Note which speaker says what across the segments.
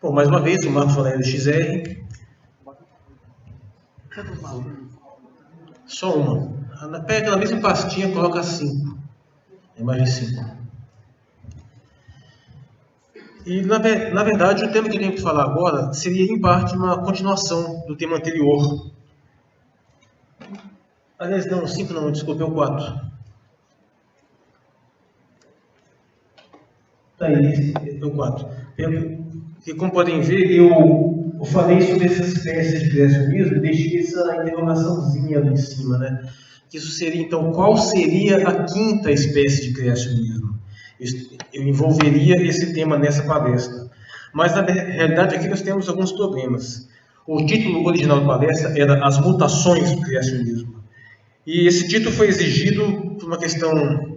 Speaker 1: Bom, mais uma vez, o Marcos Valério XR. Só uma. Pega aquela mesma pastinha, coloca 5. Imagem 5. E, na verdade, o tema que eu tenho que falar agora seria, em parte, uma continuação do tema anterior. Aliás, não, 5 não, desculpa, é o 4. Aí, é o 4. Porque, como podem ver, eu falei sobre essas espécies de criacionismo e deixei essa interrogaçãozinha ali em cima, né? Isso seria, então, qual seria a quinta espécie de criacionismo? Eu envolveria esse tema nessa palestra. Mas, na realidade, aqui nós temos alguns problemas. O título original da palestra era As Mutações do Criacionismo. E esse título foi exigido por uma questão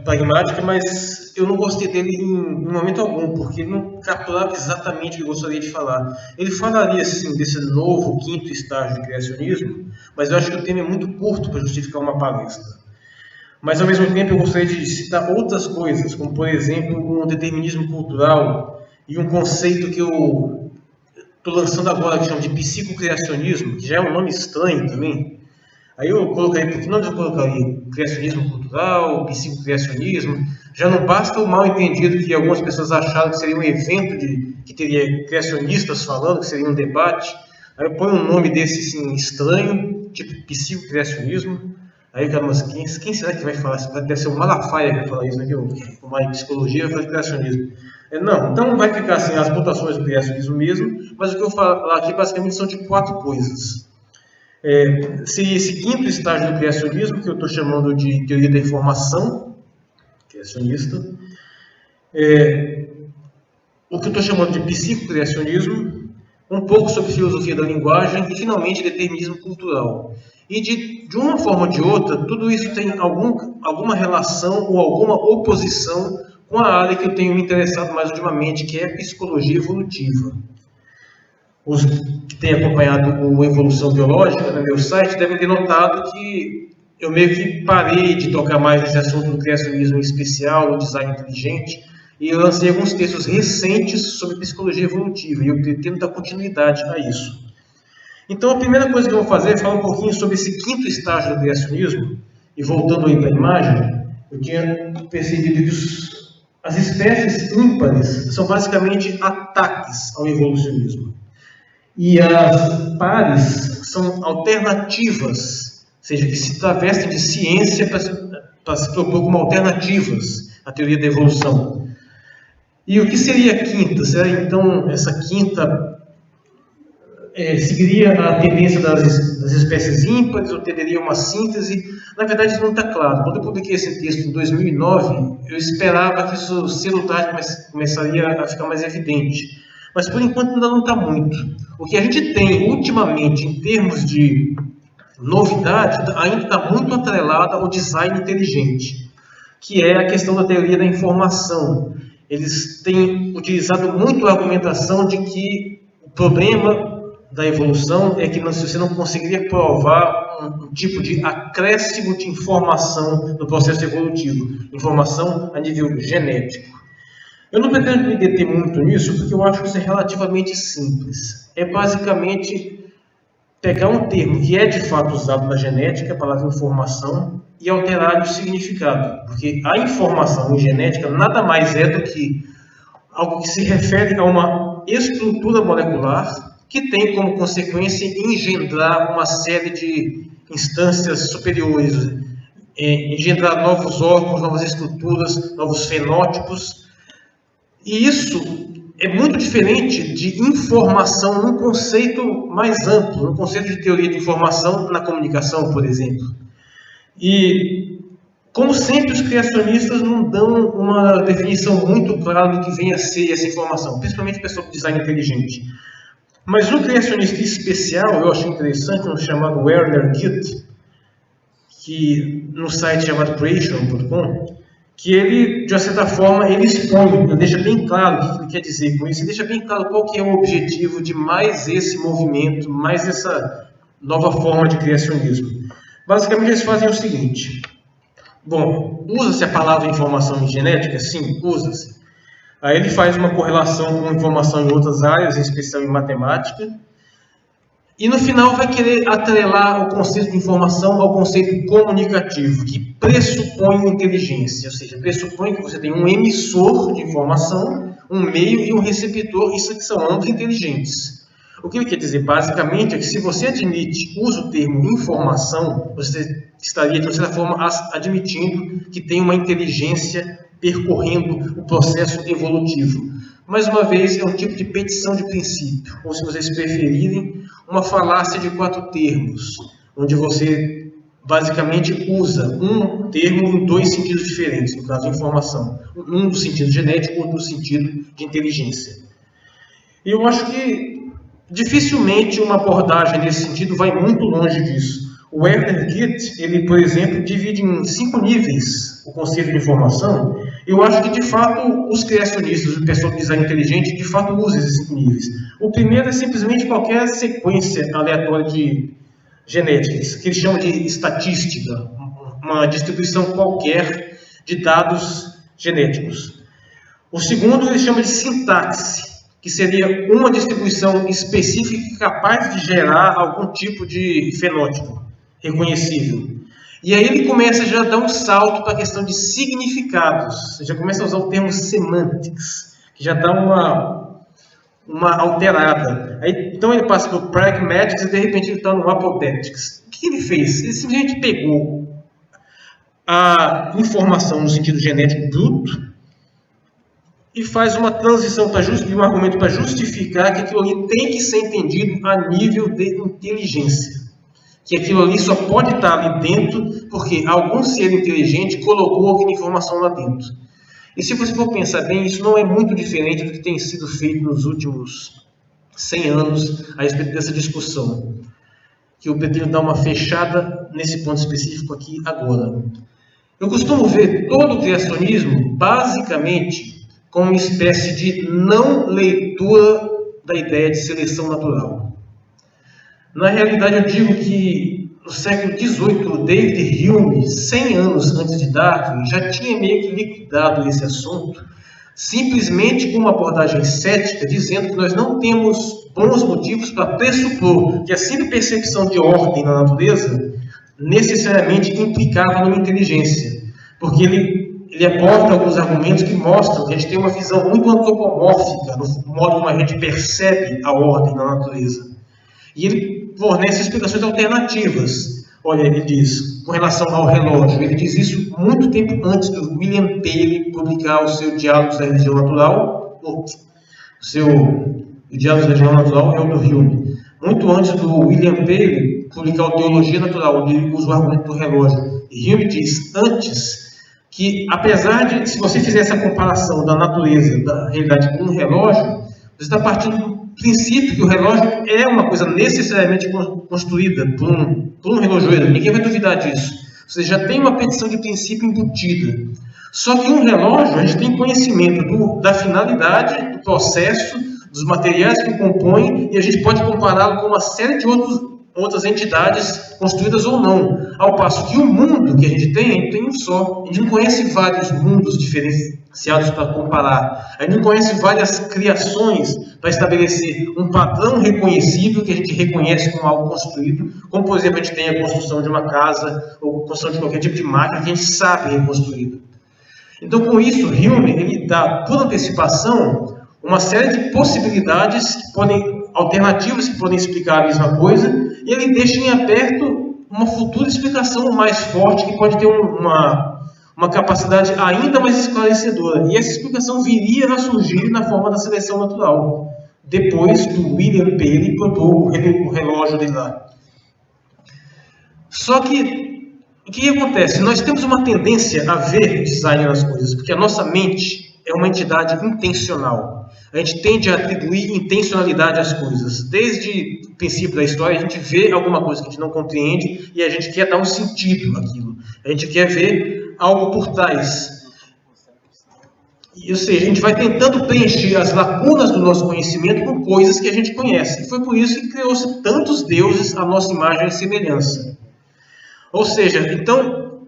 Speaker 1: pragmática, mas eu não gostei dele em momento algum, porque ele não capturava exatamente o que eu gostaria de falar. Ele falaria, sim, desse novo quinto estágio de criacionismo, mas eu acho que o tema é muito curto para justificar uma palestra. Mas, ao mesmo tempo, eu gostaria de citar outras coisas, como, por exemplo, um determinismo cultural e um conceito que eu estou lançando agora, que chama de psicocriacionismo, que já é um nome estranho também. Aí eu colocaria, por que não eu colocaria criacionismo cultural, psicocriacionismo? Já não basta o mal entendido que algumas pessoas acharam que seria um evento que teria criacionistas falando, que seria um debate. Aí eu ponho um nome desse assim, estranho, tipo psicocriacionismo. Aí o cara, mas quem será que vai falar isso? Deve ser o Malafaia que vai falar isso, né? Que uma psicologia vai falar de criacionismo. Não, então vai ficar assim, as mutações do criacionismo mesmo, mas o que eu vou falar aqui basicamente são de 4 coisas. Seria esse quinto estágio do criacionismo, que eu estou chamando de teoria da informação, criacionista. O que eu estou chamando de psicocriacionismo, um pouco sobre filosofia da linguagem e, finalmente, determinismo cultural. E, de uma forma ou de outra, tudo isso tem alguma relação ou alguma oposição com a área que eu tenho me interessado mais ultimamente, que é a psicologia evolutiva. Os que têm acompanhado o Evolução Biológica no meu site devem ter notado que eu meio que parei de tocar mais nesse assunto do criacionismo em especial, do design inteligente, e eu lancei alguns textos recentes sobre psicologia evolutiva, e eu pretendo dar continuidade a isso. Então, a primeira coisa que eu vou fazer é falar um pouquinho sobre esse quinto estágio do criacionismo, e voltando aí para a imagem, eu tinha percebido que as espécies ímpares são basicamente ataques ao evolucionismo. E as pares são alternativas, ou seja, que se travestem de ciência para se propor como alternativas à teoria da evolução. E o que seria a quinta? Será então essa quinta seguiria a tendência das espécies ímpares ou teria uma síntese? Na verdade, isso não está claro. Quando eu publiquei esse texto em 2009, eu esperava que isso cedo ou tarde começaria a ficar mais evidente. Mas, por enquanto, ainda não está muito. O que a gente tem, ultimamente, em termos de novidade, ainda está muito atrelado ao design inteligente, que é a questão da teoria da informação. Eles têm utilizado muito a argumentação de que o problema da evolução é que você não conseguiria provar um tipo de acréscimo de informação no processo evolutivo, informação a nível genético. Eu não pretendo me deter muito nisso, porque eu acho que isso é relativamente simples. É basicamente pegar um termo que é de fato usado na genética, a palavra informação, e alterar o significado. Porque a informação em genética nada mais é do que algo que se refere a uma estrutura molecular que tem como consequência engendrar uma série de instâncias superiores, engendrar novos órgãos, novas estruturas, novos fenótipos. E isso é muito diferente de informação num conceito mais amplo, no conceito de teoria de informação na comunicação, por exemplo. E, como sempre, os criacionistas não dão uma definição muito clara do que vem a ser essa informação, principalmente o pessoal do design inteligente. Mas um criacionista especial, eu achei interessante, um chamado Werner Gitt, que no site chamado creation.com, que ele, de uma certa forma, ele expõe, ele deixa bem claro o que ele quer dizer com isso, ele deixa bem claro qual que é o objetivo de mais esse movimento, mais essa nova forma de criacionismo. Basicamente, eles fazem o seguinte. Bom, usa-se a palavra informação em genética? Sim, usa-se. Aí ele faz uma correlação com informação em outras áreas, em especial em matemática. E no final vai querer atrelar o conceito de informação ao conceito comunicativo, que pressupõe inteligência, ou seja, pressupõe que você tem um emissor de informação, um meio e um receptor, isso que são ambos inteligentes. O que ele quer dizer basicamente é que se você usa o termo informação, você estaria de certa forma admitindo que tem uma inteligência percorrendo o processo evolutivo. Mais uma vez, é um tipo de petição de princípio, ou se vocês preferirem, uma falácia de 4 termos, onde você basicamente usa um termo em 2 sentidos diferentes, no caso, informação. Um no sentido genético, outro no sentido de inteligência. E eu acho que dificilmente uma abordagem nesse sentido vai muito longe disso. O Werner Gitt, ele, por exemplo, divide em 5 níveis o conceito de informação. Eu acho que, de fato, os criacionistas, o pessoal do design inteligente, de fato, usam esses 5 níveis. O primeiro é simplesmente qualquer sequência aleatória de genética, que eles chamam de estatística, uma distribuição qualquer de dados genéticos. O segundo eles chamam de sintaxe, que seria uma distribuição específica capaz de gerar algum tipo de fenótipo reconhecível. E aí ele começa já a dar um salto para a questão de significados. Você já começa a usar o termo semantics, que já dá uma alterada. Aí, então ele passa por pragmatics e de repente ele está no apodetics. O que ele fez? Ele simplesmente pegou a informação no sentido genético bruto e faz uma transição de um argumento para justificar que aquilo ali tem que ser entendido a nível de inteligência. Que aquilo ali só pode estar ali dentro porque algum ser inteligente colocou aquela informação lá dentro. E se você for pensar bem, isso não é muito diferente do que tem sido feito nos últimos 100 anos a respeito dessa discussão. Que eu pretendo dar uma fechada nesse ponto específico aqui agora. Eu costumo ver todo o criacionismo basicamente como uma espécie de não leitura da ideia de seleção natural. Na realidade, eu digo que no século XVIII, o David Hume, 100 anos antes de Darwin, já tinha meio que liquidado esse assunto, simplesmente com uma abordagem cética, dizendo que nós não temos bons motivos para pressupor que a simples percepção de ordem na natureza necessariamente implicava numa inteligência, porque ele aporta alguns argumentos que mostram que a gente tem uma visão muito antropomórfica no modo como a gente percebe a ordem na natureza. E ele fornece explicações alternativas. Olha, ele diz, com relação ao relógio, ele diz isso muito tempo antes do William Paley publicar o seu Diálogos da Religião Natural. O Diálogos da Religião Natural é o do Hume. Muito antes do William Paley publicar o Teologia Natural, onde ele usa o argumento do relógio. E Hume diz antes que, apesar de, se você fizer essa comparação da natureza, da realidade com um relógio, você está partindo do princípio que o relógio é uma coisa necessariamente construída por um relojoeiro. Ninguém vai duvidar disso. Você já tem uma petição de princípio embutida. Só que um relógio, a gente tem conhecimento da finalidade, do processo, dos materiais que o compõem, e a gente pode compará-lo com uma série de outras entidades construídas ou não. Ao passo que o mundo que a gente tem um só. A gente não conhece vários mundos diferenciados para comparar. A gente não conhece várias criações para estabelecer um padrão reconhecível que a gente reconhece como algo construído, como, por exemplo, a gente tem a construção de uma casa ou a construção de qualquer tipo de máquina que a gente sabe é construído. Então, com isso, Hume ele dá, por antecipação, uma série de possibilidades alternativas que podem explicar a mesma coisa, e ele deixa em aberto uma futura explicação mais forte que pode ter uma capacidade ainda mais esclarecedora. E essa explicação viria a surgir na forma da seleção natural, depois do William Paley propor o relógio dele lá. Só que, o que acontece? Nós temos uma tendência a ver design nas coisas, porque a nossa mente é uma entidade intencional. A gente tende a atribuir intencionalidade às coisas. Desde o princípio da história, a gente vê alguma coisa que a gente não compreende e a gente quer dar um sentido àquilo. A gente quer ver algo por trás. Ou seja, a gente vai tentando preencher as lacunas do nosso conhecimento com coisas que a gente conhece. E foi por isso que criou-se tantos deuses à nossa imagem e semelhança. Ou seja, então,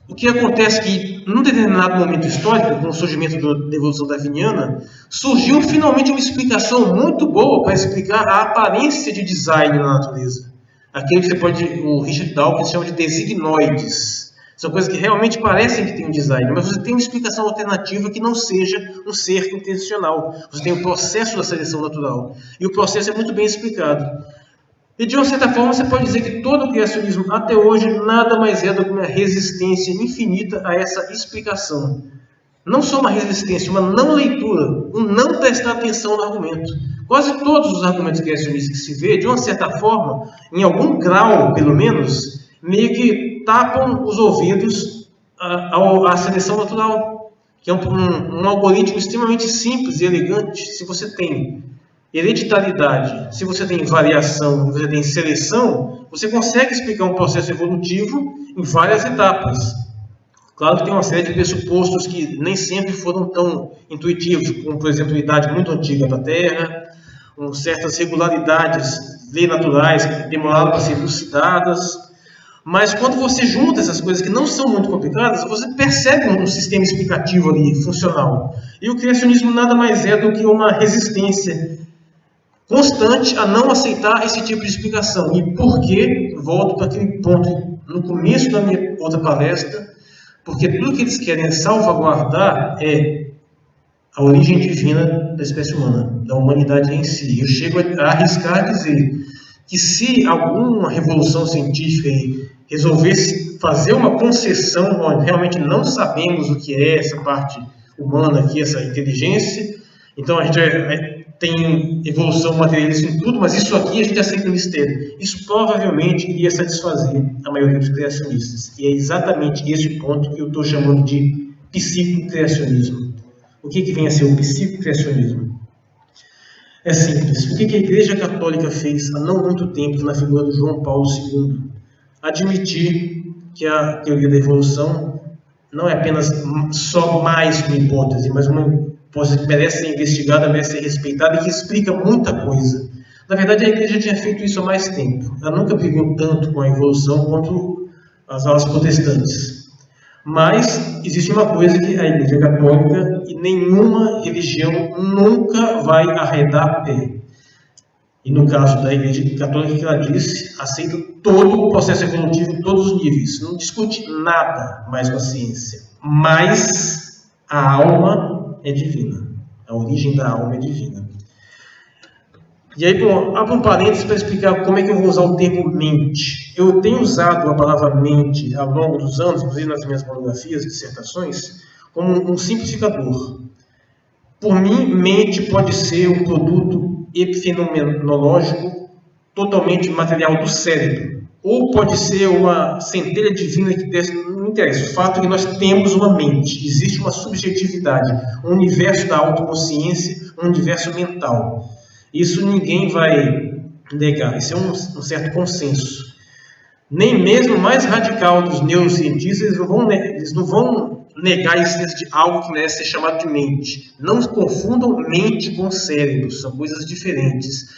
Speaker 1: o que acontece é que num determinado momento histórico, com o surgimento da evolução darwiniana, surgiu finalmente uma explicação muito boa para explicar a aparência de design na natureza. Aquilo que o Richard Dawkins chama de designoides. São coisas que realmente parecem que têm um design, mas você tem uma explicação alternativa que não seja um ser intencional. Você tem o processo da seleção natural. E o processo é muito bem explicado. E de uma certa forma você pode dizer que todo o criacionismo até hoje nada mais é do que uma resistência infinita a essa explicação. Não só uma resistência, uma não leitura, um não prestar atenção no argumento. Quase todos os argumentos criacionistas que se vê, de uma certa forma, em algum grau pelo menos, meio que tapam os ouvidos à seleção natural, que é um algoritmo extremamente simples e elegante. Se você tem hereditariedade, se você tem variação, se você tem seleção, você consegue explicar um processo evolutivo em várias etapas. Claro que tem uma série de pressupostos que nem sempre foram tão intuitivos, como, por exemplo, a idade muito antiga da Terra, certas regularidades, leis naturais que demoraram para ser elucidadas. Mas quando você junta essas coisas que não são muito complicadas, você percebe um sistema explicativo ali, funcional. E o criacionismo nada mais é do que uma resistência constante a não aceitar esse tipo de explicação. E por quê? Volto para aquele ponto no começo da minha outra palestra, porque tudo que eles querem salvaguardar é a origem divina da espécie humana, da humanidade em si. Eu chego a arriscar a dizer que se alguma revolução científica resolvesse fazer uma concessão, onde realmente não sabemos o que é essa parte humana aqui, essa inteligência, então a gente tem evolução materialista em tudo, mas isso aqui a gente aceita o mistério. Isso provavelmente iria satisfazer a maioria dos criacionistas. E é exatamente esse ponto que eu estou chamando de psicocriacionismo. O que vem a ser o psicocriacionismo? É simples. O que a Igreja Católica fez há não muito tempo na figura do João Paulo II? Admitir que a teoria da evolução não é apenas só mais uma hipótese, mas uma hipótese que merece ser investigada, merece ser respeitada e que explica muita coisa. Na verdade, a Igreja tinha feito isso há mais tempo. Ela nunca brigou tanto com a evolução quanto as aulas protestantes. Mas existe uma coisa que a Igreja Católica e nenhuma religião nunca vai arredar pé. E no caso da Igreja Católica, que ela disse, aceita todo o processo evolutivo em todos os níveis. Não discute nada mais com a ciência. Mas a alma é divina. A origem da alma é divina. E aí, bom, abro um parênteses para explicar como é que eu vou usar o termo mente. Eu tenho usado a palavra mente ao longo dos anos, inclusive nas minhas monografias e dissertações, como um simplificador. Por mim, mente pode ser um produto epifenomenológico totalmente material do cérebro. Ou pode ser uma centelha divina que desce, não interessa. O fato é que nós temos uma mente, existe uma subjetividade, um universo da autoconsciência, um universo mental. Isso ninguém vai negar, isso é um certo consenso. Nem mesmo o mais radical dos neurocientistas eles não vão negar a existência de algo que merece ser chamado de mente. Não confundam mente com cérebro, são coisas diferentes.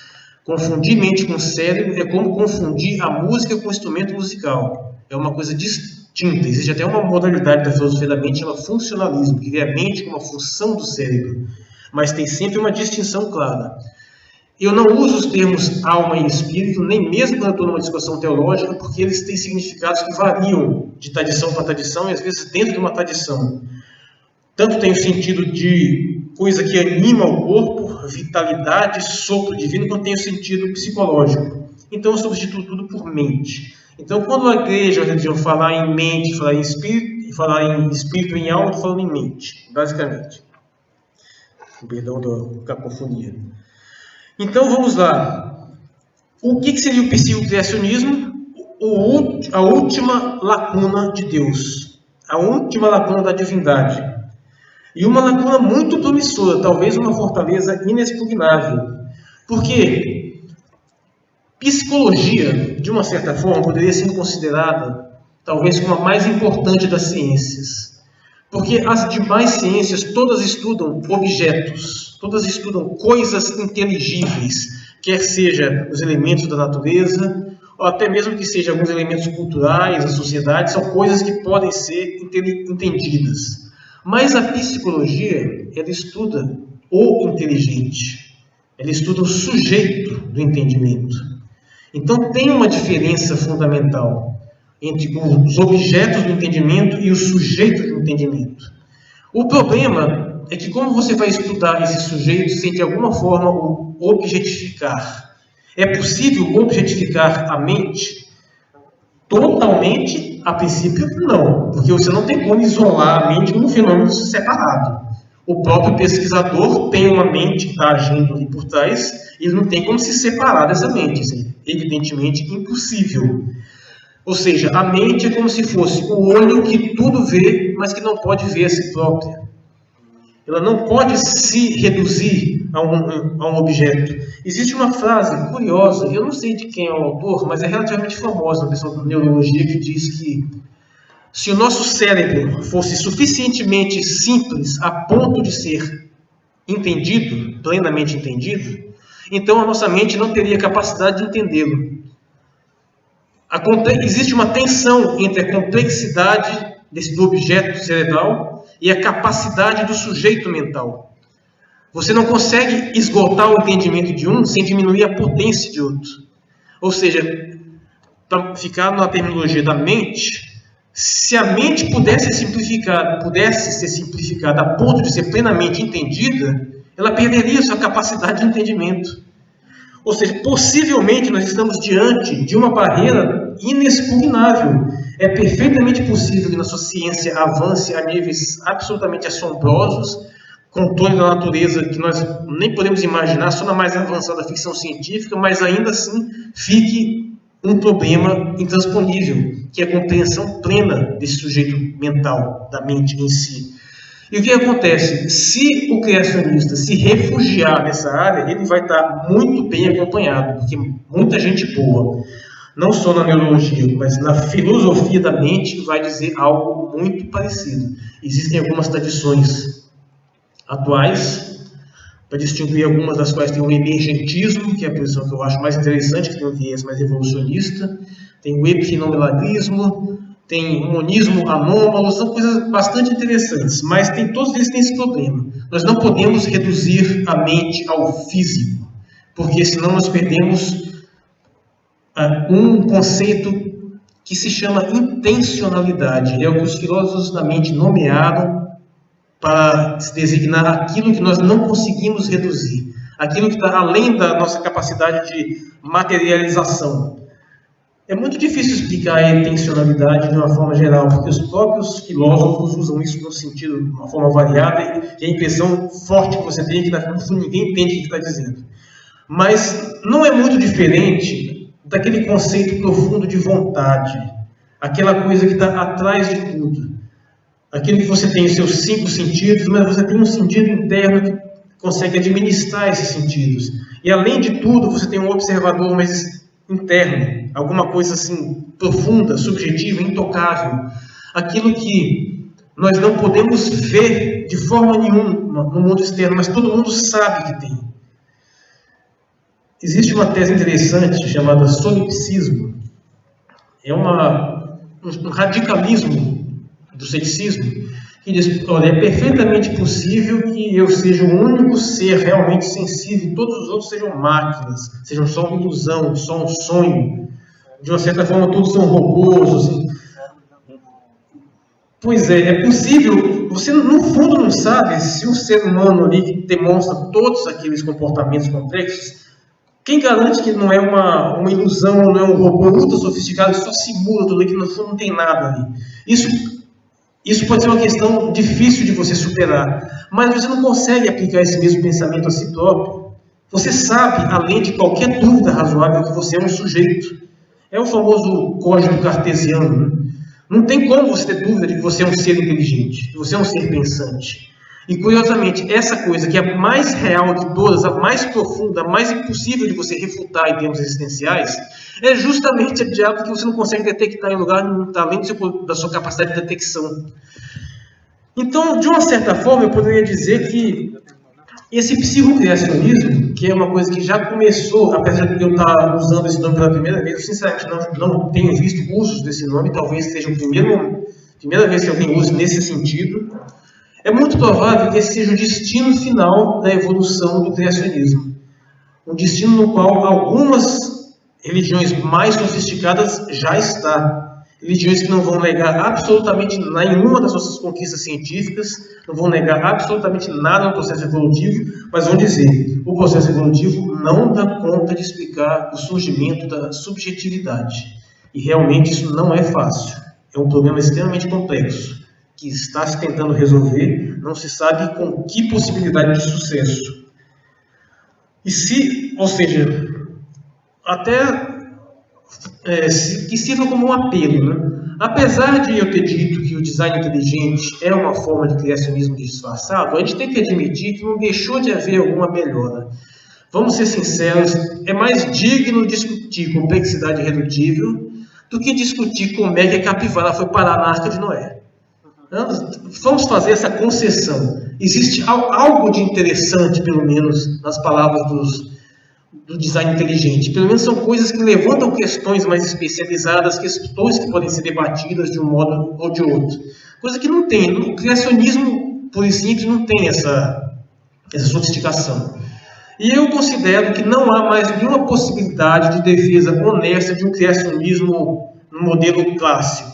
Speaker 1: Confundir mente com cérebro é como confundir a música com o instrumento musical. É uma coisa distinta. Existe até uma modalidade da filosofia da mente chamada funcionalismo, que vê a mente como uma função do cérebro. Mas tem sempre uma distinção clara. Eu não uso os termos alma e espírito, nem mesmo quando eu estou numa discussão teológica, porque eles têm significados que variam de tradição para tradição e às vezes dentro de uma tradição. Tanto tem o sentido de coisa que anima o corpo, vitalidade, sopro divino, quanto tem o sentido psicológico. Então eu substituo tudo por mente. Então quando a igreja ou a religião falar em mente, falar em espírito e em alma, eu estou falando em mente, basicamente. Perdão da cacofonia. Então vamos lá. O que seria o psicocriacionismo? A última lacuna de Deus, a última lacuna da divindade. E uma lacuna muito promissora, talvez uma fortaleza inexpugnável. Porque psicologia, de uma certa forma, poderia ser considerada talvez como a mais importante das ciências. Porque as demais ciências todas estudam objetos, todas estudam coisas inteligíveis, quer seja os elementos da natureza, ou até mesmo que sejam alguns elementos culturais da sociedade, são coisas que podem ser entendidas. Mas a psicologia, ela estuda o inteligente, ela estuda o sujeito do entendimento. Então tem uma diferença fundamental entre os objetos do entendimento e o sujeito do entendimento. O problema é que como você vai estudar esse sujeito sem de alguma forma o objetificar? É possível objetificar a mente? Totalmente, a princípio, não, porque você não tem como isolar a mente num fenômeno separado. O próprio pesquisador tem uma mente que está agindo ali por trás, e ele não tem como se separar dessa mente. Isso é evidentemente impossível. Ou seja, a mente é como se fosse o olho que tudo vê, mas que não pode ver a si própria. Ela não pode se reduzir a um objeto. Existe uma frase curiosa, eu não sei de quem é o autor, mas é relativamente famosa na questão da neurologia, que diz que se o nosso cérebro fosse suficientemente simples a ponto de ser entendido, plenamente entendido, então a nossa mente não teria capacidade de entendê-lo. Existe uma tensão entre a complexidade do objeto cerebral e a capacidade do sujeito mental. Você não consegue esgotar o entendimento de um sem diminuir a potência de outro. Ou seja, para ficar na terminologia da mente, se a mente pudesse ser simplificada a ponto de ser plenamente entendida, ela perderia sua capacidade de entendimento. Ou seja, possivelmente nós estamos diante de uma barreira inexpugnável. É perfeitamente possível que nossa ciência avance a níveis absolutamente assombrosos, controle da natureza que nós nem podemos imaginar, só na mais avançada ficção científica, mas ainda assim fique um problema intransponível, que é a compreensão plena desse sujeito mental, da mente em si. E o que acontece? Se o criacionista se refugiar nessa área, ele vai estar muito bem acompanhado, porque muita gente boa, não só na neurologia, mas na filosofia da mente, vai dizer algo muito parecido. Existem algumas tradições atuais, para distinguir algumas das quais tem o emergentismo, que é a posição que eu acho mais interessante, que tem um viés mais evolucionista, tem o epifenomenalismo, tem o monismo anômalo, são coisas bastante interessantes, mas todos eles têm esse problema. Nós não podemos reduzir a mente ao físico, porque senão nós perdemos um conceito que se chama intencionalidade. É o que os filósofos da mente nomearam para se designar aquilo que nós não conseguimos reduzir, aquilo que está além da nossa capacidade de materialização. É muito difícil explicar a intencionalidade de uma forma geral, porque os próprios filósofos usam isso no sentido de uma forma variada, e a impressão forte que você tem é que no fundo ninguém entende o que está dizendo. Mas não é muito diferente daquele conceito profundo de vontade, aquela coisa que está atrás de tudo. Aquilo que você tem os seus 5 sentidos, mas você tem um sentido interno que consegue administrar esses sentidos. E além de tudo, você tem um observador mais interno, alguma coisa assim profunda, subjetiva, intocável. Aquilo que nós não podemos ver de forma nenhuma no mundo externo, mas todo mundo sabe que tem. Existe uma tese interessante chamada solipsismo. É um radicalismo do ceticismo, que diz: olha, é perfeitamente possível que eu seja o único ser realmente sensível e todos os outros sejam máquinas, sejam só uma ilusão, só um sonho. De uma certa forma, todos são robôs. Assim. Pois é possível. Você, no fundo, não sabe se o ser humano ali que demonstra todos aqueles comportamentos complexos, quem garante que não é uma ilusão, não é um robô ultra sofisticado que só simula tudo ali, que no fundo não tem nada ali. Isso pode ser uma questão difícil de você superar, mas você não consegue aplicar esse mesmo pensamento a si próprio. Você sabe, além de qualquer dúvida razoável, que você é um sujeito. É o famoso código cartesiano. Né? Não tem como você ter dúvida de que você é um ser inteligente, que você é um ser pensante. E, curiosamente, essa coisa que é a mais real de todas, a mais profunda, a mais impossível de você refutar em termos existenciais, é justamente a diabo que você não consegue detectar em lugar nenhum, além da sua capacidade de detecção. Então, de uma certa forma, eu poderia dizer que Esse psicocriacionismo, que é uma coisa que já começou, apesar de eu estar usando esse nome pela primeira vez, eu sinceramente não tenho visto usos desse nome, talvez seja a primeira vez que alguém use nesse sentido. É muito provável que esse seja o destino final da evolução do criacionismo. Um destino no qual algumas religiões mais sofisticadas já está. Religiões que não vão negar absolutamente nenhuma das suas conquistas científicas, não vão negar absolutamente nada no processo evolutivo, mas vão dizer: o processo evolutivo não dá conta de explicar o surgimento da subjetividade. E realmente isso não é fácil. É um problema extremamente complexo, que está se tentando resolver, não se sabe com que possibilidade de sucesso. Ou seja, até que sirva como um apelo, né? Apesar de eu ter dito que o design inteligente é uma forma de criacionismo disfarçado, a gente tem que admitir que não deixou de haver alguma melhora. Vamos ser sinceros, é mais digno discutir complexidade redutível do que discutir como é que a capivara foi parar na Arca de Noé. Vamos fazer essa concessão. Existe algo de interessante, pelo menos, nas palavras do design inteligente. Pelo menos são coisas que levantam questões mais especializadas, questões que podem ser debatidas de um modo ou de outro. Coisa que não tem. O criacionismo, por simples, não tem essa sofisticação. E eu considero que não há mais nenhuma possibilidade de defesa honesta de um criacionismo no modelo clássico.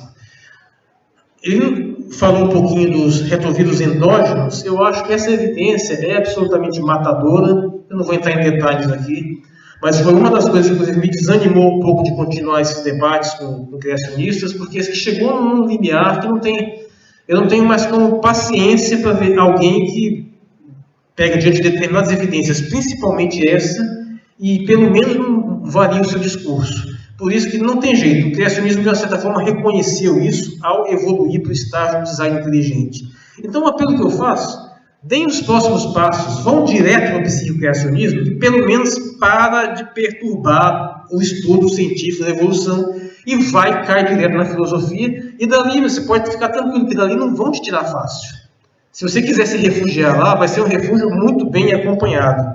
Speaker 1: Ele falou um pouquinho dos retrovírus endógenos. Eu acho que essa evidência é absolutamente matadora. Eu não vou entrar em detalhes aqui, mas foi uma das coisas que, inclusive, me desanimou um pouco de continuar esses debates com criacionistas, porque chegou num limiar que eu não tenho mais como paciência para ver alguém que pega diante de determinadas evidências, principalmente essa, e pelo menos não varia o seu discurso. Por isso que não tem jeito. O criacionismo, de uma certa forma, reconheceu isso ao evoluir para o estágio de design inteligente. Então, o apelo que eu faço: deem os próximos passos, vão direto no psicocriacionismo, que pelo menos para de perturbar o estudo científico da evolução e vai cair direto na filosofia, e dali você pode ficar tranquilo que dali não vão te tirar fácil. Se você quiser se refugiar lá, vai ser um refúgio muito bem acompanhado.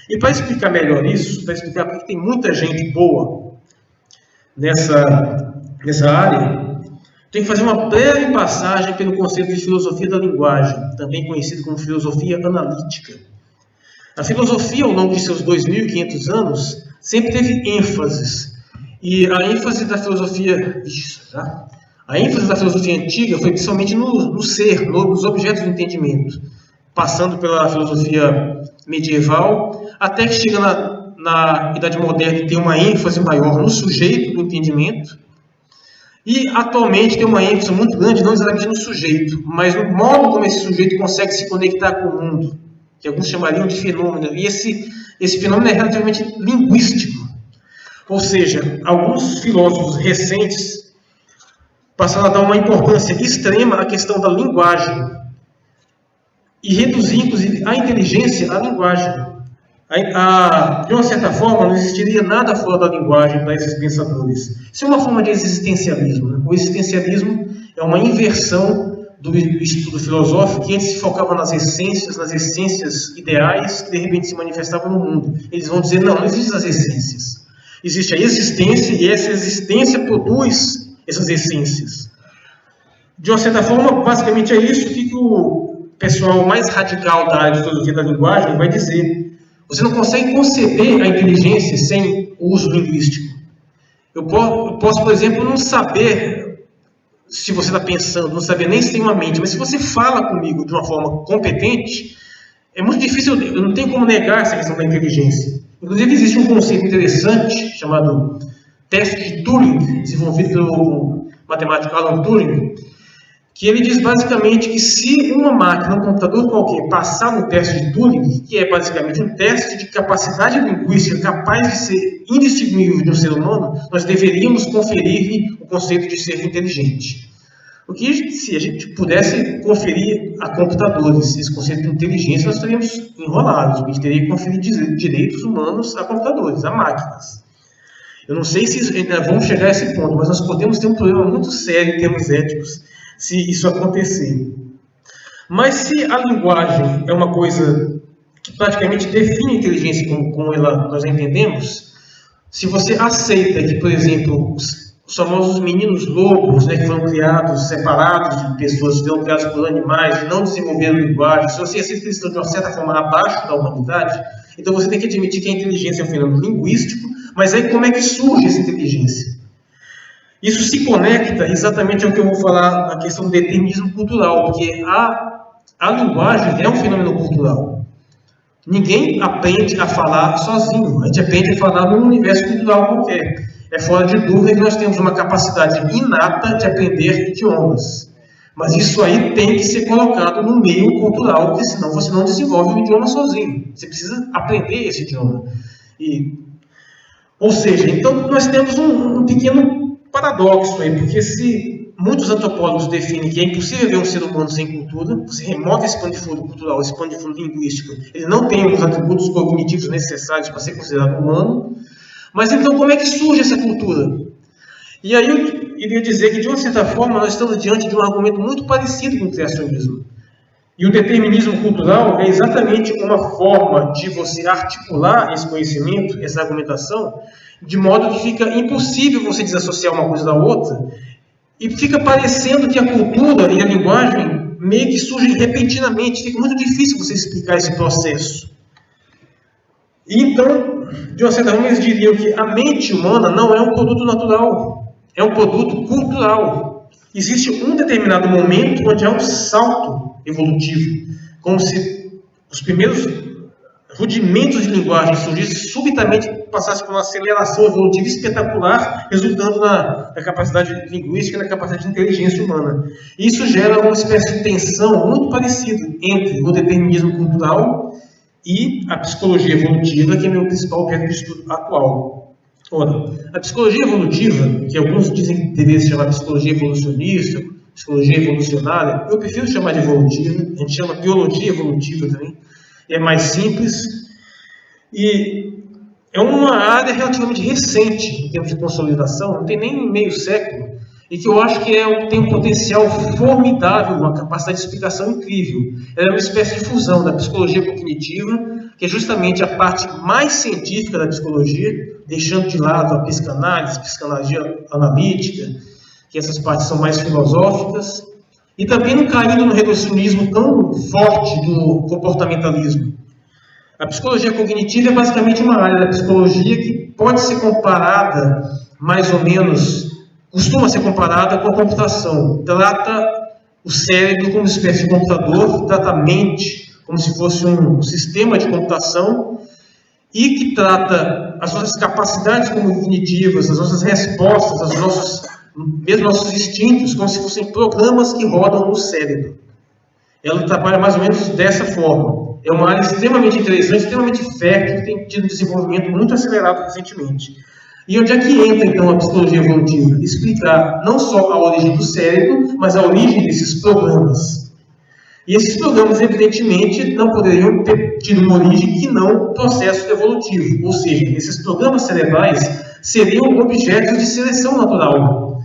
Speaker 1: E para explicar melhor isso, para explicar porque tem muita gente boa nessa área, tem que fazer uma breve passagem pelo conceito de filosofia da linguagem, também conhecido como filosofia analítica. A filosofia, ao longo de seus 2.500 anos, sempre teve ênfases. E a ênfase da filosofia antiga foi principalmente no ser, nos objetos do entendimento, passando pela filosofia medieval, até que chega na Idade Moderna e tem uma ênfase maior no sujeito do entendimento. E, atualmente, tem uma ênfase muito grande, não exatamente no sujeito, mas no modo como esse sujeito consegue se conectar com o mundo, que alguns chamariam de fenômeno. E esse fenômeno é relativamente linguístico. Ou seja, alguns filósofos recentes passaram a dar uma importância extrema à questão da linguagem e reduzir, inclusive, a inteligência à linguagem. De uma certa forma, não existiria nada fora da linguagem para esses pensadores. Isso é uma forma de existencialismo, né? O existencialismo é uma inversão do estudo filosófico, que antes se focava nas essências ideais que de repente se manifestavam no mundo. Eles vão dizer: não existem as essências. Existe a existência, e essa existência produz essas essências. De uma certa forma, basicamente é isso que o pessoal mais radical da área de filosofia da linguagem vai dizer. Você não consegue conceber a inteligência sem o uso linguístico. Eu posso, por exemplo, não saber se você está pensando, não saber nem se tem uma mente, mas se você fala comigo de uma forma competente, é muito difícil, eu não tenho como negar essa questão da inteligência. Inclusive, existe um conceito interessante chamado teste de Turing, desenvolvido pelo matemático Alan Turing, que ele diz basicamente que se uma máquina, um computador qualquer, passar no teste de Turing, que é basicamente um teste de capacidade linguística capaz de ser indistinguível de um ser humano, nós deveríamos conferir o conceito de ser inteligente. Porque se a gente pudesse conferir a computadores esse conceito de inteligência, nós estaríamos enrolados. A gente teria que conferir direitos humanos a computadores, a máquinas. Eu não sei se ainda vamos chegar a esse ponto, mas nós podemos ter um problema muito sério em termos éticos se isso acontecer. Mas se a linguagem é uma coisa que praticamente define a inteligência como nós a entendemos, se você aceita que, por exemplo, os famosos meninos lobos, né, que foram criados separados de pessoas, foram criados por animais, que não desenvolveram linguagem, se você aceita que eles estão de uma certa forma abaixo da humanidade, então você tem que admitir que a inteligência é um fenômeno linguístico, mas aí como é que surge essa inteligência? Isso se conecta exatamente ao que eu vou falar na questão do determinismo cultural, porque a linguagem é um fenômeno cultural. Ninguém aprende a falar sozinho, a gente aprende a falar num universo cultural qualquer. É fora de dúvida que nós temos uma capacidade inata de aprender idiomas. Mas isso aí tem que ser colocado no meio cultural, porque senão você não desenvolve o idioma sozinho. Você precisa aprender esse idioma. Ou seja, então nós temos um pequeno paradoxo aí, porque se muitos antropólogos definem que é impossível ver um ser humano sem cultura, você remove esse pano de fundo cultural, esse pano de fundo linguístico, ele não tem os atributos cognitivos necessários para ser considerado humano. Mas então como é que surge essa cultura? E aí eu iria dizer que, de uma certa forma, nós estamos diante de um argumento muito parecido com o criacionismo. E o determinismo cultural é exatamente uma forma de você articular esse conhecimento, essa argumentação, de modo que fica impossível você desassociar uma coisa da outra, e fica parecendo que a cultura e a linguagem meio que surgem repentinamente, fica muito difícil você explicar esse processo. E então, de uma certa forma, eles diriam que a mente humana não é um produto natural, é um produto cultural. Existe um determinado momento onde há um salto evolutivo, como se os primeiros rudimentos de linguagem surgissem subitamente, passassem por uma aceleração evolutiva espetacular, resultando na capacidade linguística e na capacidade de inteligência humana. Isso gera uma espécie de tensão muito parecida entre o determinismo cultural e a psicologia evolutiva, que é meu principal objeto de estudo atual. Ora, a psicologia evolutiva, que alguns dizem que deveria se chamar psicologia evolucionista, psicologia evolucionária, eu prefiro chamar de evolutiva, a gente chama biologia evolutiva também, é mais simples, e é uma área relativamente recente em termos de consolidação, não tem nem meio século, e que eu acho que tem um potencial formidável, uma capacidade de explicação incrível. Ela é uma espécie de fusão da psicologia cognitiva, que é justamente a parte mais científica da psicologia, deixando de lado a psicanálise, psicologia analítica, que essas partes são mais filosóficas, e também não caindo no reducionismo tão forte do comportamentalismo. A psicologia cognitiva é basicamente uma área da psicologia que pode ser comparada, mais ou menos, costuma ser comparada com a computação. Trata o cérebro como uma espécie de computador, trata a mente como se fosse um sistema de computação, e que trata as nossas capacidades cognitivas, as nossas respostas, mesmo nossos instintos, como se fossem programas que rodam no cérebro. Ela trabalha mais ou menos dessa forma. É uma área extremamente interessante, extremamente fértil, que tem tido um desenvolvimento muito acelerado recentemente. E onde é que entra, então, a psicologia evolutiva? Explicar não só a origem do cérebro, mas a origem desses programas. E esses programas, evidentemente, não poderiam ter tido uma origem que não processo evolutivo. Ou seja, esses programas cerebrais seriam objetos de seleção natural.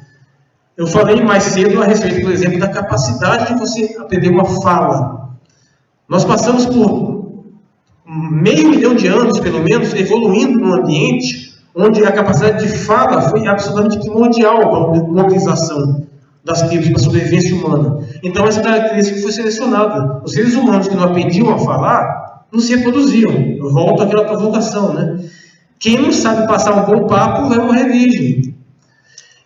Speaker 1: Eu falei mais cedo a respeito, por exemplo, da capacidade de você aprender uma fala. Nós passamos por 500 mil de anos, pelo menos, evoluindo num ambiente onde a capacidade de fala foi absolutamente primordial para a mobilização das tribos, para a sobrevivência humana. Então, essa característica foi selecionada. Os seres humanos que não aprendiam a falar não se reproduziam. Eu volto àquela provocação, né? Quem não sabe passar um bom papo vai morrer virgem.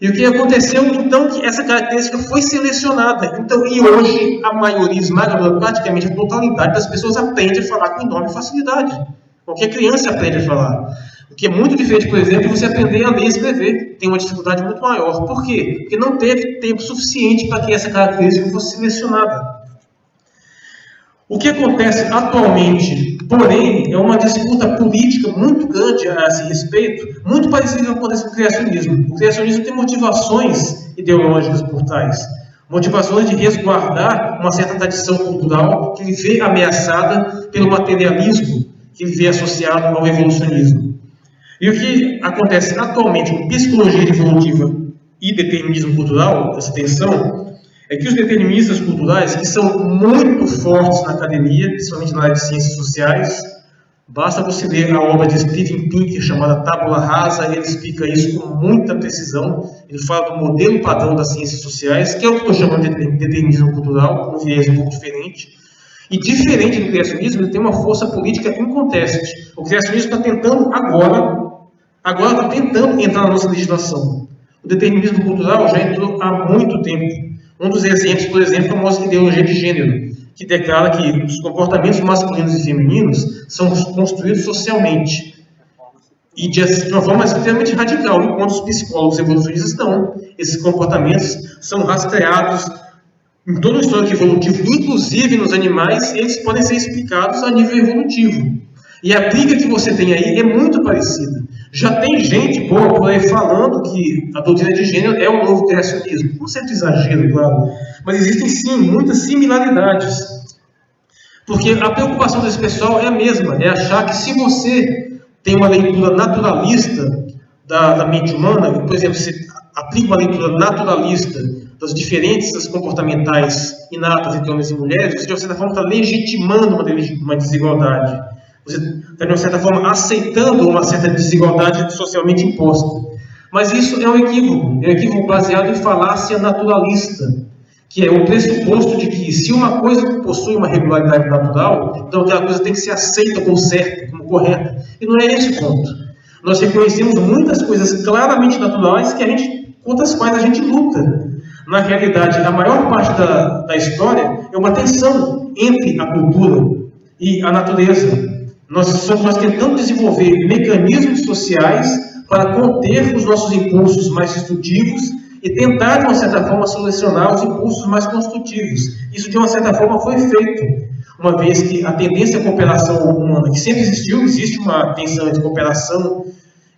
Speaker 1: E o que aconteceu, então, que essa característica foi selecionada. Então, e hoje, a maioria esmagadora, praticamente a totalidade das pessoas aprende a falar com enorme facilidade. Qualquer criança aprende a falar. O que é muito diferente, por exemplo, você aprender a ler e escrever. Tem uma dificuldade muito maior. Por quê? Porque não teve tempo suficiente para que essa característica fosse selecionada. O que acontece atualmente, porém, é uma disputa política muito grande a esse respeito, muito parecida com o que acontece com o criacionismo. O criacionismo tem motivações ideológicas por trás, motivações de resguardar uma certa tradição cultural que ele vê ameaçada pelo materialismo, que ele vê associado ao evolucionismo. E o que acontece atualmente com psicologia evolutiva e determinismo cultural, essa tensão, é que os deterministas culturais, que são muito fortes na academia, principalmente na área de ciências sociais, Basta você ler a obra de Steven Pinker, chamada Tábula Rasa, ele explica isso com muita precisão. Ele fala do modelo padrão das ciências sociais, que é o que eu estou chamando de determinismo cultural, um viés um pouco diferente. E diferente do criacionismo, ele tem uma força política inconteste. O criacionismo está tentando agora está tentando entrar na nossa legislação. O determinismo cultural já entrou há muito tempo. Um dos exemplos, por exemplo, é a famosa ideologia de gênero, que declara que os comportamentos masculinos e femininos são construídos socialmente e de uma forma extremamente radical, enquanto os psicólogos evolucionistas não. Esses comportamentos são rastreados em todo o histórico evolutivo, inclusive nos animais, eles podem ser explicados a nível evolutivo. E a briga que você tem aí é muito parecida. Já tem gente boa por aí falando que a doutrina de gênero é um novo criacionismo. Com certo exagero, claro. Mas existem sim muitas similaridades. Porque a preocupação desse pessoal é a mesma. É achar que se você tem uma leitura naturalista da mente humana, por exemplo, você aplica uma leitura naturalista das diferenças comportamentais inatas entre homens e mulheres, você de uma certa forma está legitimando uma desigualdade. Você está, de uma certa forma, aceitando uma certa desigualdade socialmente imposta. Mas isso é um equívoco baseado em falácia naturalista, que é o pressuposto de que se uma coisa possui uma regularidade natural, então aquela coisa tem que ser aceita como certa, como correta. E não é esse o ponto. Nós reconhecemos muitas coisas claramente naturais contra as quais a gente luta. Na realidade, a maior parte da história é uma tensão entre a cultura e a natureza. Nós tentamos desenvolver mecanismos sociais para conter os nossos impulsos mais destrutivos e tentar, de uma certa forma, selecionar os impulsos mais construtivos. Isso, de uma certa forma, foi feito, uma vez que a tendência à cooperação humana, que sempre existiu, existe uma tensão entre cooperação,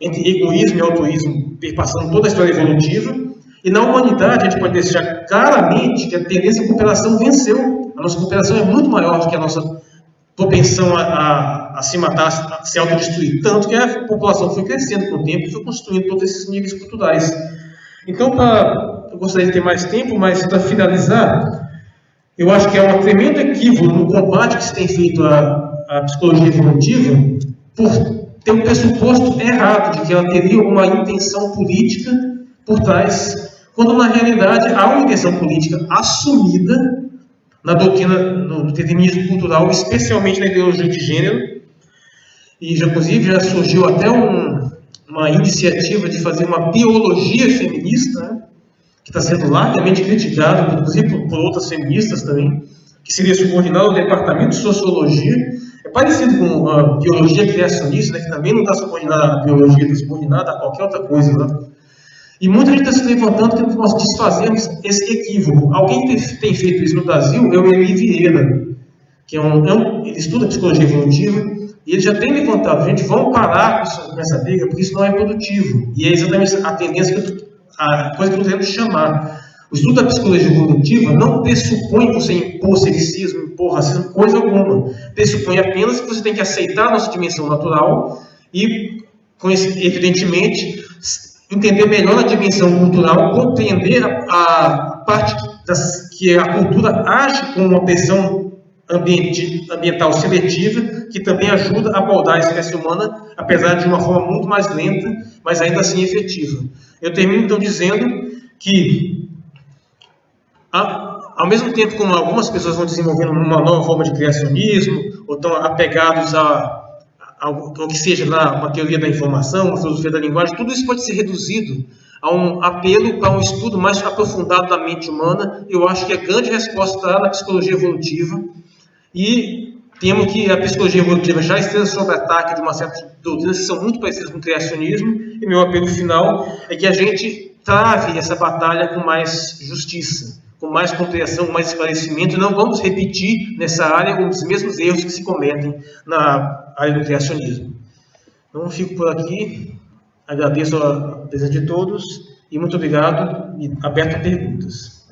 Speaker 1: entre egoísmo e altruísmo, perpassando toda a história evolutiva, e na humanidade a gente pode deixar claramente que a tendência à cooperação venceu. A nossa cooperação é muito maior do que a nossa propensão a se matar, a se autodestruir, tanto que a população foi crescendo com o tempo e foi construindo todos esses níveis culturais. Então, eu gostaria de ter mais tempo, mas para finalizar, eu acho que é um tremendo equívoco no combate que se tem feito à psicologia evolutiva por ter um pressuposto errado de que ela teria uma intenção política por trás, quando na realidade há uma intenção política assumida na doutrina, no determinismo cultural, especialmente na ideologia de gênero, e inclusive já surgiu até uma iniciativa de fazer uma biologia feminista, né, que está sendo largamente criticada, inclusive por outras feministas também, que seria subordinada ao departamento de sociologia. É parecido com a biologia criacionista, né, que também não está subordinada à biologia, está subordinada a qualquer outra coisa, né? E muita gente está se levantando que nós desfazemos esse equívoco. Alguém tem feito isso no Brasil é o Eli Vieira, que ele estuda psicologia evolutiva, e ele já tem levantado, gente, vamos parar com essa briga, porque isso não é produtivo. E é exatamente a tendência, a coisa que eu estou querendo chamar. O estudo da psicologia evolutiva não pressupõe você impor sexismo, impor racismo, coisa alguma. Pressupõe apenas que você tem que aceitar a nossa dimensão natural e, evidentemente, entender melhor a dimensão cultural, compreender a parte que a cultura age com uma pressão ambiental seletiva, que também ajuda a moldar a espécie humana, apesar de uma forma muito mais lenta, mas ainda assim efetiva. Eu termino então dizendo que, ao mesmo tempo como algumas pessoas vão desenvolvendo uma nova forma de criacionismo, ou estão apegados ao que seja uma teoria da informação, uma filosofia da linguagem, tudo isso pode ser reduzido a um apelo para um estudo mais aprofundado da mente humana. Eu acho que a grande resposta está na psicologia evolutiva, e temo que a psicologia evolutiva já esteja sob ataque de uma certa doutrinas que são muito parecidas com o criacionismo, e meu apelo final é que a gente trave essa batalha com mais justiça, com mais compreensão, com mais esclarecimento, e não vamos repetir nessa área os mesmos erros que se cometem na área do criacionismo. Então, fico por aqui, agradeço a presença de todos, e muito obrigado, e aberto a perguntas.